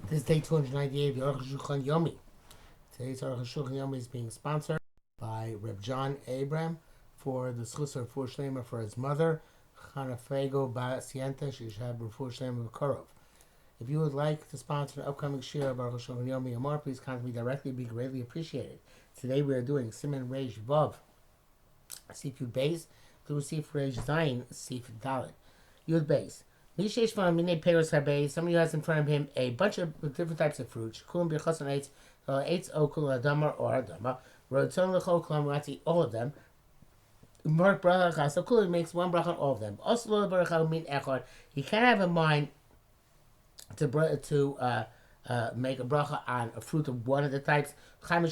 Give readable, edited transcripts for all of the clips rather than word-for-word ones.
This is day 298 of the Arukh HaShulchan Yomi. Today's Arukh HaShulchan Yomi is being sponsored by Reb John Abram for the Schus of Refuah Shlema for his mother, Chana Fego Ba'asienta. She should have Refuah Shlema Korov. If you would like to sponsor an upcoming share of Arukh HaShulchan Yomi or more, please contact me directly. It would be greatly appreciated. Today we are doing Siman Reish Vav, Sif Yud Beis, through Sif Reish Zayin, Sif Dalet. Yud Beis. Somebody who has in front of him a bunch of different types of fruits. Eitz okul adama or adama. Rodzon lechol klam, wants to eat all of them. Mark bracha chas. So kul makes one bracha on all of them. Also lo bracha min echad. He can't have in mind to make a bracha on a fruit of one of the types. And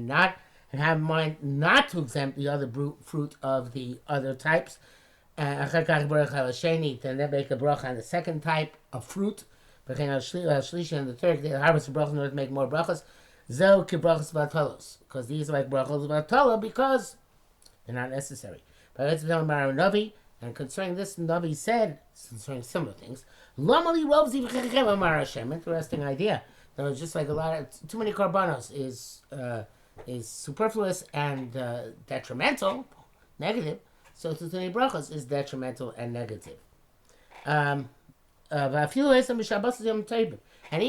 not and have in mind not to exempt the other fruit of the other types. Then make a bracha on the second type of fruit. And the third, the harvest of bracha in order to make more brachas. Because these are like brachas vatala because they're not necessary. But let's tell Navi, and concerning this, Navi said concerning similar things. Interesting idea. That was just like a lot of too many korbanos is superfluous and detrimental, negative. So too many brachas is detrimental and negative. And even if it wasn't Shabbos Yom Tov, and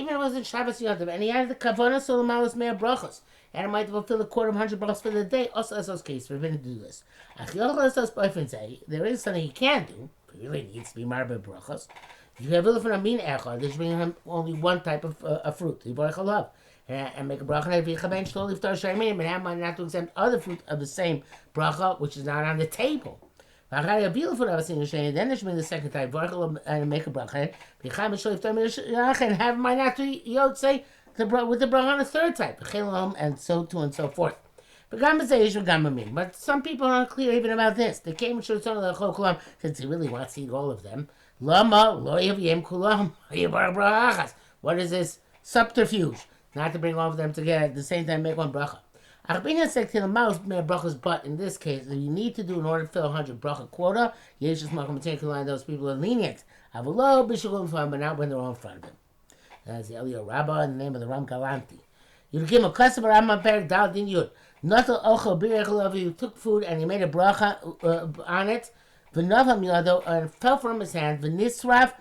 he had the kavanah so malas mea brachas, and it might fulfill the 100 brachas for the day. Also, as those cases, forbidden to do this. There is something he can do. He really needs to be marbe brachas. If you have ilufan amin echad, they should bring him only one type of fruit. And make a bracha and have mind not to exempt other fruit of the same bracha, which is not on the table. Then there should be the second type, and make a bracha, and have mind not to say with the bracha on the third type, and so to and so forth. But some people aren't clear even about this. They came and showed some of the chokolam since he really wants to eat all of them. What is this subterfuge? Not to bring all of them together at the same time, make one bracha. But in this case, if you need to do in order to fill 100 bracha quota, those people are lenient. But not when they're all in front of him. That's the Elio Rabbah in the name of the Ram Galanti. You give him a klass of Rambam Perek Dal Din Yud. You took food and he made a bracha on it. And it fell from his hand. V'nisraf,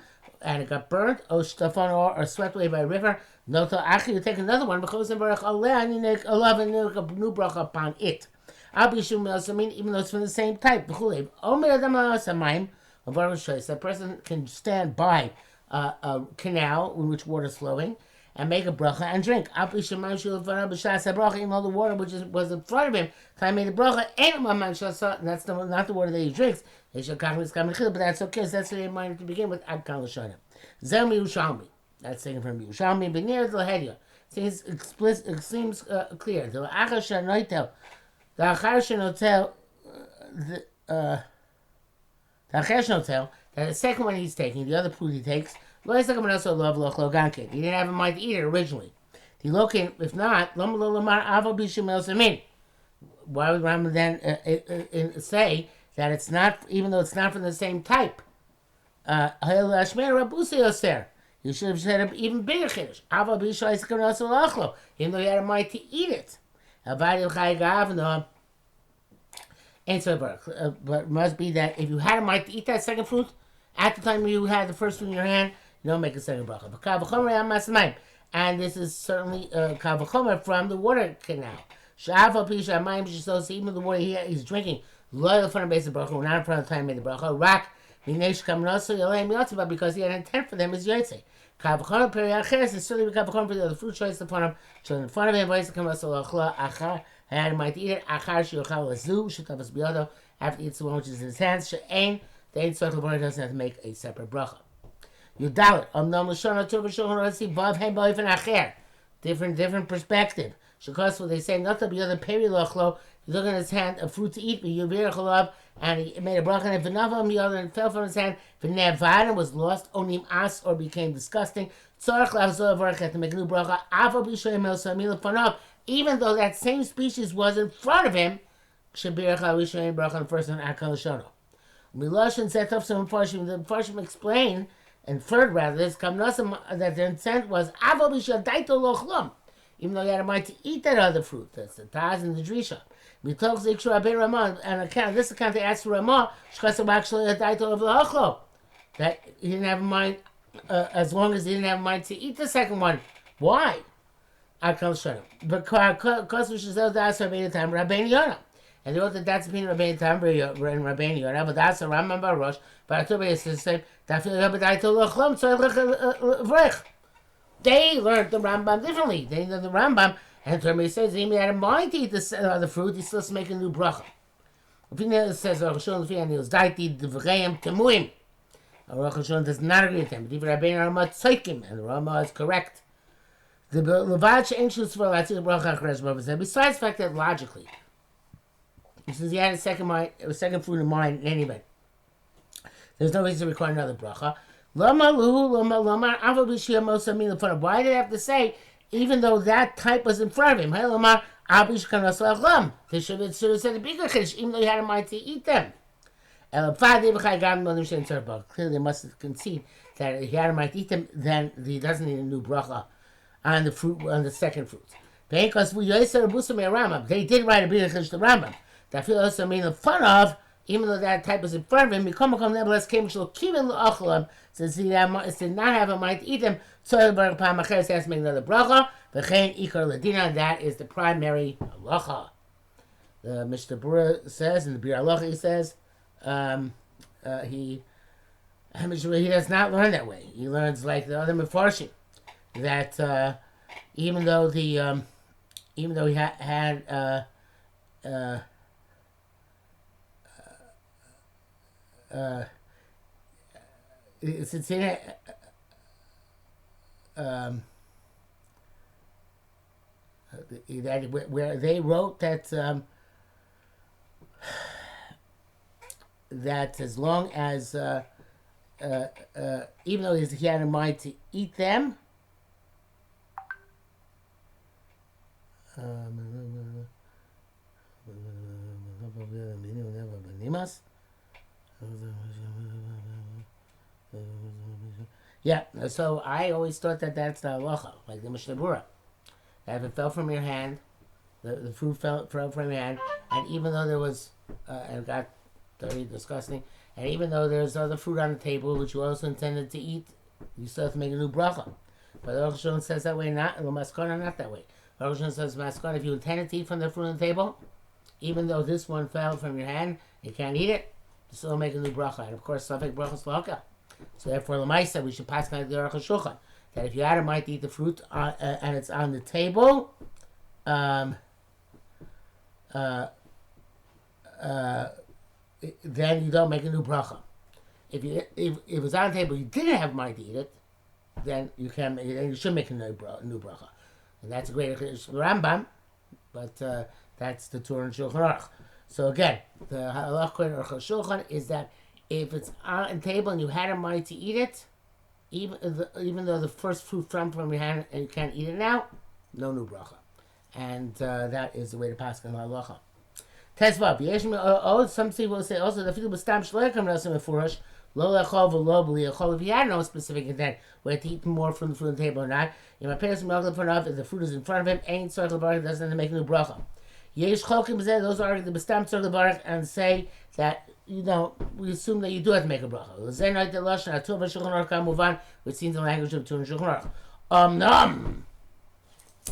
and it got burnt, or swept away by a river. Actually, you take another one because and you make a love and a new bracha upon it. Even though it's from the same type. A person can stand by a canal in which water is flowing and make a bracha and drink. Even though the water which was in front of him, time made the bracha, and that's not the water that he drinks. But that's okay, so that's what he minded to begin with. Ad Kal Lashana. Zem Yerushalmi. That's taken from Yerushalmi. But near the Lahedya, it seems clear. The Achar Shanotel, that the second one he's taking, the other fruit he takes, he didn't have in mind to eat it originally. If not, why would Rambam then say that it's not, even though it's not from the same type? You should have said an even bigger chiddush. Even though he had a mind to eat it. But it must be that if you had a mind to eat that second fruit, at the time you had the first fruit in your hand, you don't make a second bracha. And this is certainly kal v'chomer from the water canal. Even the water he's drinking, loyal in front of base of bracha, not in front of the time he made the bracha. Because he had intent for them is yotze. Kal v'chomer is certainly kal v'chomer for the other fruit choice upon him. So in front of him, I had a mind to eat it. After he eats the one which is in his hands, the Ein Tzorech doesn't have to make a separate bracha. Different perspective. Because what they say, not to be other peri lochlo, he took in his hand a fruit to eat, and he made a bracha, and v'nava the other, and fell from his hand, v'nevad, was lost, onim as, or became disgusting. Tzorech lachzor v'rachet, to make a new bracha, avo b'shoyim el samil fanav, even though that same species was in front of him, shabirach al-rishayim bracha, the first one, Ad Kal Lashana. Milosh and Zetov, some Farshim, the Farshim explain inferred rather this kamnasim that the intent was avo b'shadaito lochlum, even though he had a mind to eat that other fruit. That's the taz and the drisha. We talk zikshur abei Ramah, and account this account they asked for Ramah shkasav actually a daito of lachlo, that he didn't have a mind as long as he didn't have a mind to eat the second one. Why? Because we should sell das Rabbeinu Tam Rabbeinu Yonah. And they wrote that that's between Rabbeinu Tam and Rabbeinu Yonah, but that's a Rambam Baruch. But October is the same. They learned the Rambam differently. They learned the Rambam, and Torah says he had a mind to eat the fruit. He's still making a new bracha. It says Arukh HaShulchan and he was daiti devreim temuim. Arukh HaShulchan does not agree with him. But even Rabbeinu Ramah tzaikim, and the Ramah is correct. The Levad ancient for Latzil bracha achresh said. Besides the fact that logically, since he had a second fruit in mind in any event, there's no reason to require another bracha. Why did they have to say, even though that type was in front of him? They should have said a bigger chiddush, even though he had a mind to eat them. Clearly, they must have conceded that if he had a mind to eat them, then he doesn't need a new bracha on the fruit, on the second fruits. Because they did write a bigger chiddush to Rambam. That feel also made fun of, even though that type was in front of him. Nevertheless came since he did not have a mind to eat them. So he has to make another bracha. That is the primary halacha. The Mishnah Berurah says, and the Bir Halacha he says, he does not learn that way. He learns like the other Mefarshim, that even though he had since he that where they wrote that that as long as even though he had in mind to eat them, yeah, so I always thought that that's the halacha, like the Mishnah Berurah. That if it fell from your hand, the fruit fell from your hand, and even though there was, and got dirty, disgusting, and even though there's other fruit on the table which you also intended to eat, you still have to make a new bracha. But Arukh HaShulchan says that way, not the maskana, not that way. Arukh HaShulchan says maskana, if you intended to eat from the fruit on the table, even though this one fell from your hand, you can't eat it, you still make a new bracha. And of course, safek bracha slaka. So therefore, l'maisa, we should pass like the Arukh HaShulchan, that if you had a mind to eat the fruit and it's on the table, then you don't make a new bracha. If it was on the table, you didn't have a mind to eat it, then you can. Then you should make a new bracha, and that's a great Rambam, but that's the Torah and Shulchan Aruch. So again, the halacha of Arukh HaShulchan is that if it's on the table and you had a mind to eat it, even though the first fruit fell from your hand and you can't eat it now, no new bracha, and that is the way to pass on halacha. Tesvav. Some people will say also the field was stam shloikam nasim mefurash lo lechol v'lo b'liachol. If you had no specific intent whether to eat more from the fruit on the table or not, if my parents milk in front of, if the fruit is in front of him, ain't tzarich l'barach, doesn't make a new bracha. Yesh cholkim b'zeh. Those argue the bestam tzarich l'barach and say that we assume that you do have to make a bracha. L'zeh noit the lashon atul v'shulchan aruch kamuvan, which seems the language of Torah and Shulchan Aruch.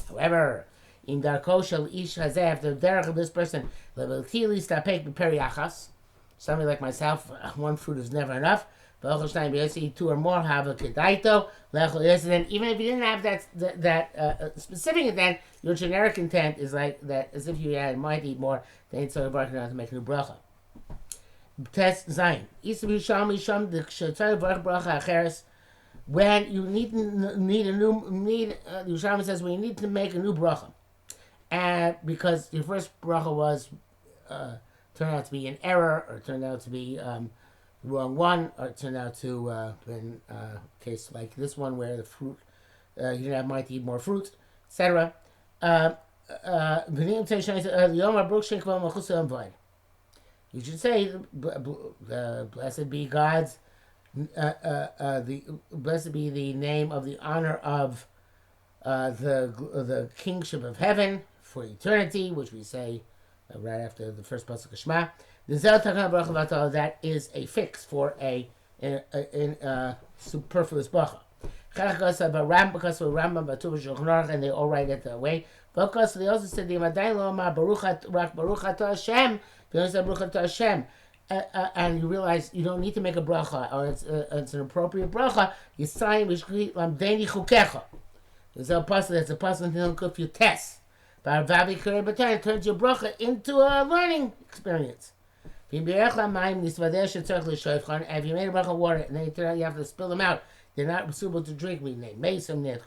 However, in darko shel ish hazeh, after the derech of this person, leveltili stapek b'periachas, somebody like myself, one fruit is never enough. Eat two or more, have a kedaito. Then even if you didn't have that specific intent, your generic intent is like that, as if you had might eat more. Then it's sort of barking out to make a new bracha. Test Zayin. When you need Yerushalmi says when you need to make a new bracha, and because your first bracha was turned out to be an error, or turned out to be the wrong one, or turned out to in case like this one where the fruit you didn't have mind to eat more fruit, etc. You should say, blessed be God's The blessed be the name of the honor of the kingship of heaven for eternity, which we say right after the first pasuk of Shema. That is a fix for a superfluous bracha. Because of Rambam, and they all write it that way. Because they also said the Baruch Hashem, Hashem. And you realize you don't need to make a bracha, or it's an appropriate bracha. You sign Lamdeni Chukecha. There's a pasuk that's a pasuk in the Kuf Yutes. It turns your bracha into a learning experience. If you made a bracha water and then you turn out you have to spill them out, they're not suitable to drink. We name Mason, either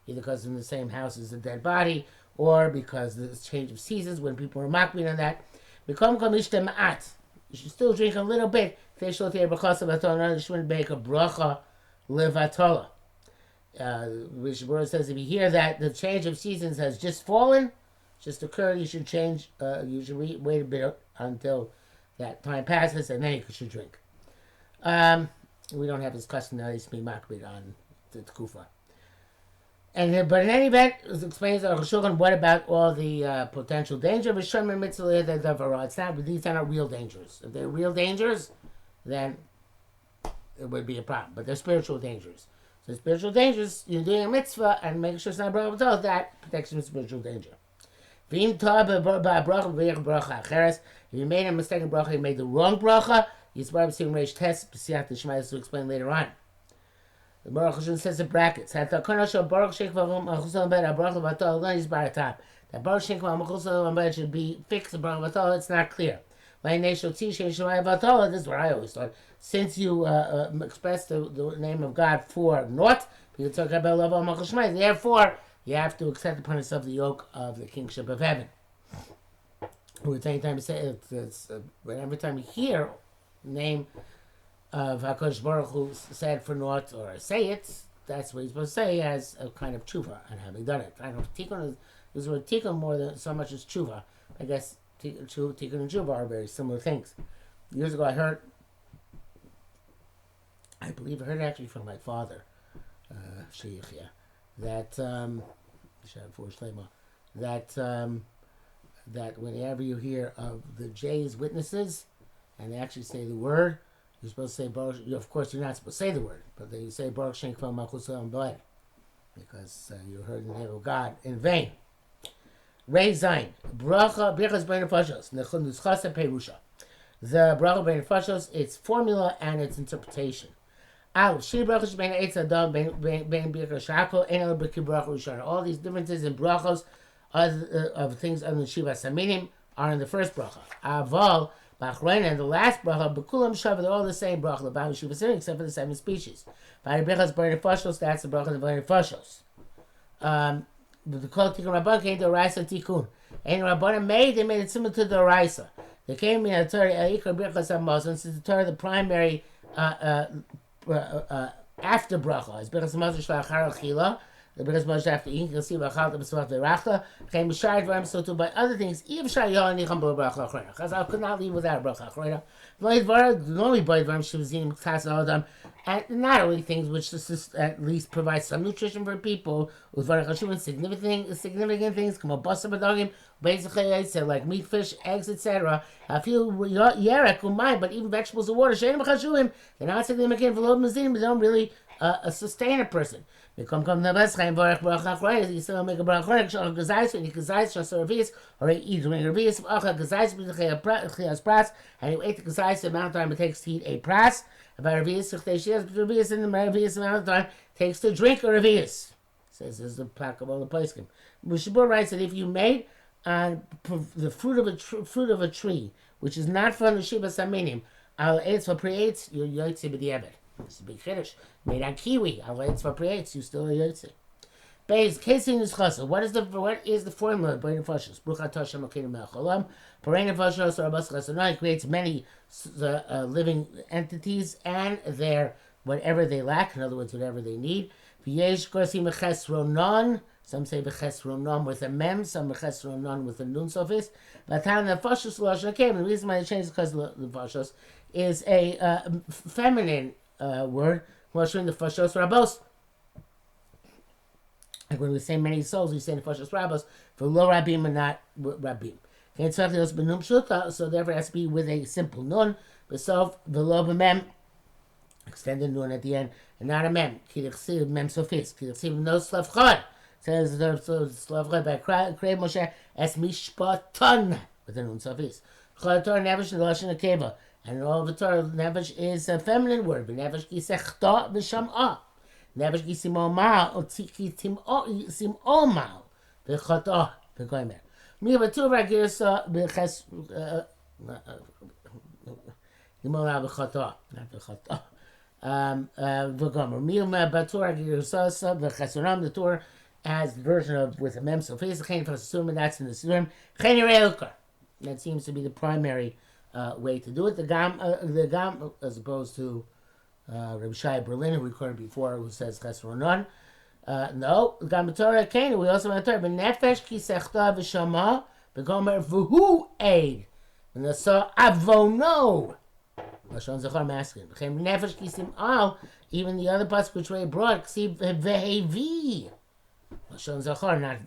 because in the same house as a dead body, or because there's change of seasons when people are mocking on that. You should still drink a little bit. You shouldn't make a bracha levatola. Which Bora says if you hear that the change of seasons has just fallen, just occurred, you should change. You should wait a bit until that time passes, and then you should drink. We don't have this custom now. It's me makbid on the tkufa. And but in any event, it explains Arukh HaShulchan. What about all the potential danger? It's not. These are not real dangers. If they're real dangers, then it would be a problem. But they're spiritual dangers. So spiritual dangers, you're doing a mitzvah and making sure it's not a bracha, that protects you from spiritual danger. If you made a mistake in bracha, you made the wrong bracha, you're supposed to Reish Tes, B'siyat D'Shmaya, to explain later on. The Arukh HaShulchan says in brackets, that Baruch Sheikh should be fixed in bracha v'atol, it's not clear. This is what I always thought. Since you express the name of God for naught, therefore you have to accept upon yourself the yoke of the kingship of heaven. Every time you say every time you hear the name of HaKadosh Baruch Hu said for naught, or say it, that's what you're supposed to say as a kind of tshuva and having done it. I don't know if tikkun is the word tikkun more than so much as tshuva. I guess tikkun and tshuva are very similar things. Years ago, I believe I heard actually from my father, that that whenever you hear of the J's witnesses and they actually say the word, you're supposed to say Baruch. Of course, you're not supposed to say the word, but then you say Baruch Shem Kvam Malchus Haolam, because you heard the name of God in vain. Rei Zayin, bracha birchas bein nefashos, nuschasa perusha. The bracha bein nefashos, its formula and its interpretation. Al shir brachos bein eitz adam bein birchas shako ein el b'ki bracha rishon. All these differences in brachos of things other than shiva saminim are in the first bracha. Aval b'achrein and the last bracha b'kulam shav, they're all the same bracha l'bam shiva saminim except for the 7 species. By birchas bein nefashos, that's the bracha of bein nefashos. The call Tikkun Rabban came to Raisa Tikkun. And Rabban they made it similar to the Raisa. They came in the Torah, Eikar Birchas HaMazon, since the Torah, the primary after bracha is Birchas HaMazon Shva Achar Al-Chila, the Birchas HaMazon after eating, you'll see B'achal B'svat V'rachta, came B'shar Dvarim, so too by other things, Iv Shar Yol Nicham Bo Bracha Achrona. Chazal could not leave without Bracha Achrona. Normally by Dvarim Shivzim Chas Adam, and not only things which at least provide some nutrition for people, with significant things, come on, basar b'dagim, basically like meat, fish, eggs, etc. I feel yerek umayim, but even vegetables and water, they're not significant for low mazim, they don't really sustain a person. You still make a bracha, and you eat revius of acha gazais and you ate the gazais the amount of time it takes to eat a pras. About revius in the revius amount of time takes to drink a revius. Says this is the pack of all the poskim. Mishabur writes that if you made the fruit of a tree, which is not from the shiva saminim, al eitz for pre-eitz, you're yotze b'di'eved. This is a big chiddush. Made on kiwi, al eitz for pre-eitz, you still are yotze. Beis kesin is chasa. What is the formula of Bein Nefashos? Bruchat Hashem Elokeinu melech haolam. Bein Nefashos Rabas Chesonai creates many living entities and their whatever they lack. In other words, whatever they need. V'yesh korsim v'chesronon. Some say v'chesronon with a mem. Some v'chesronon with a nun suffix. V'atan Nefashos l'Lashon Hakeim. The reason why they changed is because the Nefashos is a feminine word. Moshe the Fashos Rabos. Like when we say many souls, we say the Fashos Rabos for low Rabim and not Rabim. So therefore it has to be with a simple nun. Besof v'lo b'mem. Extended nun at the end, and not a mem. K'dichsiv mem sofis. K'dichsiv no slav chod. Says the slav chod by Krei Moshe es mishpaton with the nun sofis. Chod Torah nevesh l'lashon akeva, and all the Torah nevesh is a feminine word. But nevesh kisechta v'sham'a. Nevesh kisimo mal or tziki sim'o mal v'chata v'goymer. Mi b'tu v'agirsa b'ches Gimel v'chata not v'chata. The Torah has the version of with a mem sofis, and that's in the surim. That seems to be the primary way to do it. The gam, as opposed to Rabbi Shai Berlin, who we recorded before, who says chesronon. No, the gam Torah kenu. We also have Torah. But nefesh ki sechta v'shama v'gomer v'hu eid. And the saw avono. Lashon Zachar masculine. Nefesh kisim al. Even the other parts which were brought ksiv vehevi. Lashon Zachar, not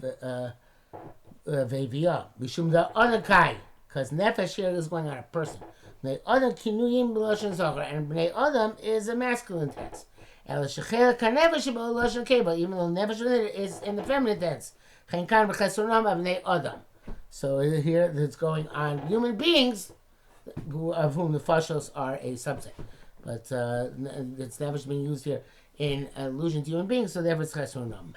veheviyah. Mishum the other kai, because nefesh here is going on a person. The other kinuyim b'lashon Zachar, and bnei adam is a masculine tense. El shechel kanefesh b'lashon keva, even though nefesh is in the feminine tense. Chen kan b'chesronam bnei adam. So here it's going on human beings, of whom the fashos are a subset. But it's never being used here in allusion to human beings, so therefore it's chesronam.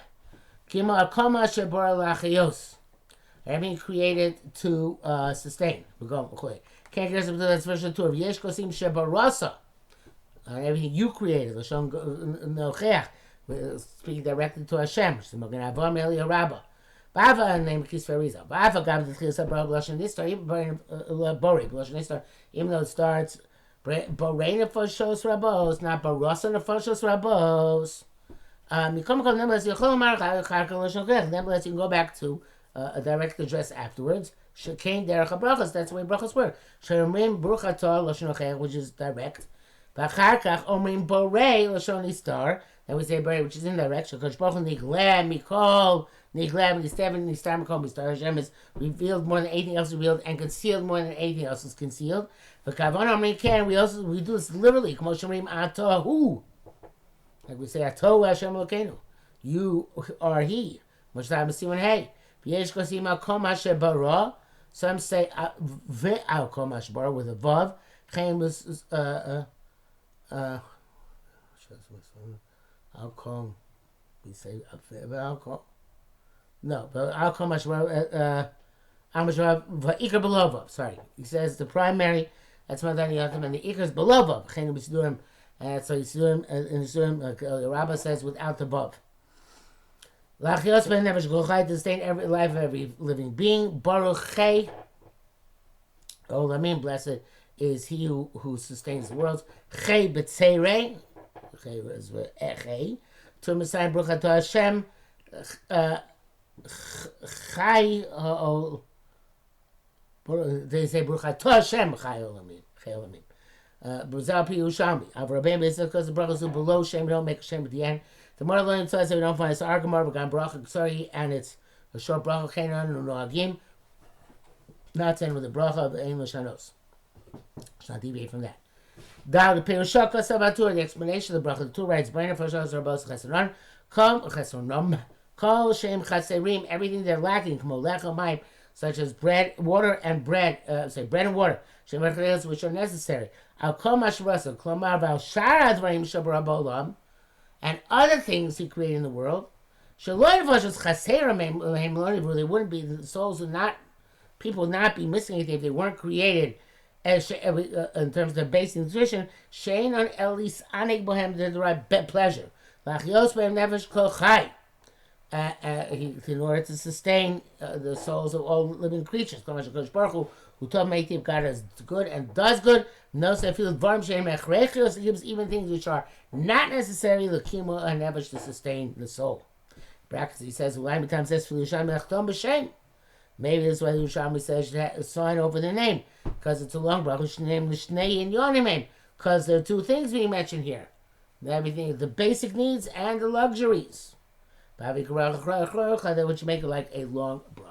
Kima akoma shebor lachayos. Everything created to sustain. Can't get us into that version 2 of Yesh kosim shebarasa. Everything you created. Lashon nocheach. Speaking directly to Hashem. Shemogen avam eli harabah. Bava named Kisferiza. Bava gab the Chilsa Bar Blushing Nistar, even Bori, Blushing Nistar, even though it starts Borena for Shos Rabos, not Barosana for Shos Rabos. Nevertheless, you can go back to a direct address afterwards. Shekain Derech HaBrachas, that's the way brachas work. Shemrim Bruchator, Lashon Ocher, which is direct. V'acharkach Omrim Borei, Lashon Nistar, and we say Borei, which is indirect. Shekash Baruch Niglem, Mikol, Niglem, Nistem, Nistar, Mikol, Mistar. Hashem is revealed more than anything else revealed, and concealed more than anything else is concealed. V'kavon Omrim Ken, we do this literally. K'mo Shemrim Atohu. Like we say, Atohu Hashem Elokeinu. You are He. Moshtai Masiman Hey. V'yesh kosim Akom HaShebara. Some say Akom HaShebara with a Vav. Chen was Alcom. We say Alcom. No, but Alcom HaShebara. V'ikar below Vav. Sorry, he says the primary. That's Madani Yatim, and the ikar is below Vav. Chen was doing. So Yisurim in the Surim, the Rabbah says without the Vav. Lachios ben nefesh gluchai, to sustain every life of every living being. Baruch Chei. Oh, I mean, blessed is he who sustains the worlds. Chei b'tzeirei. Chei is Chei. To Messiah Baruch Ato Hashem. Chai. They say Baruch Ato Hashem. Chai olamim. Chai olamim. B'zal pi Yerushalmi. Avrabim is because the brachas who below Shem don't make a Shem at the end. The more learning says that we don't find it's Argamar, V'gam bracha sorry, and it's a short bracha Kenan and Noagim. Not saying with the bracha of Ein Lashanos. Let's not deviate from that. Dal the Perushaka Sabatur, the explanation of the bracha. The two writes, Brainer Fashos Rabos Chesaron, Kol Chesaron, Kol Shem Chaserim, everything they're lacking, Kmo Lecha Mayim, such as bread, water, and bread. Bread and water, Shem Chaserim, which are necessary. Al Kol Mashrasa, Klomar Val Sharad Varim Shabarabolam. And other things he created in the world. They wouldn't be, the souls would not, people would not be missing anything if they weren't created as in terms of their basic nutrition. Shein on Elis Anik Bohem to derive pleasure. In order to sustain the souls of all living creatures. Who told me God is good and does good. No, so if he was gives even things which are not necessary, the kimo and nevesh to sustain the soul. Brackets, he says, maybe that's why the Yerushalmi says a sign over the name, because it's a long bracha, name Lishnei and Yonimim, because there are two things being mentioned here. Everything, the basic needs and the luxuries. Which make it like a long bracha.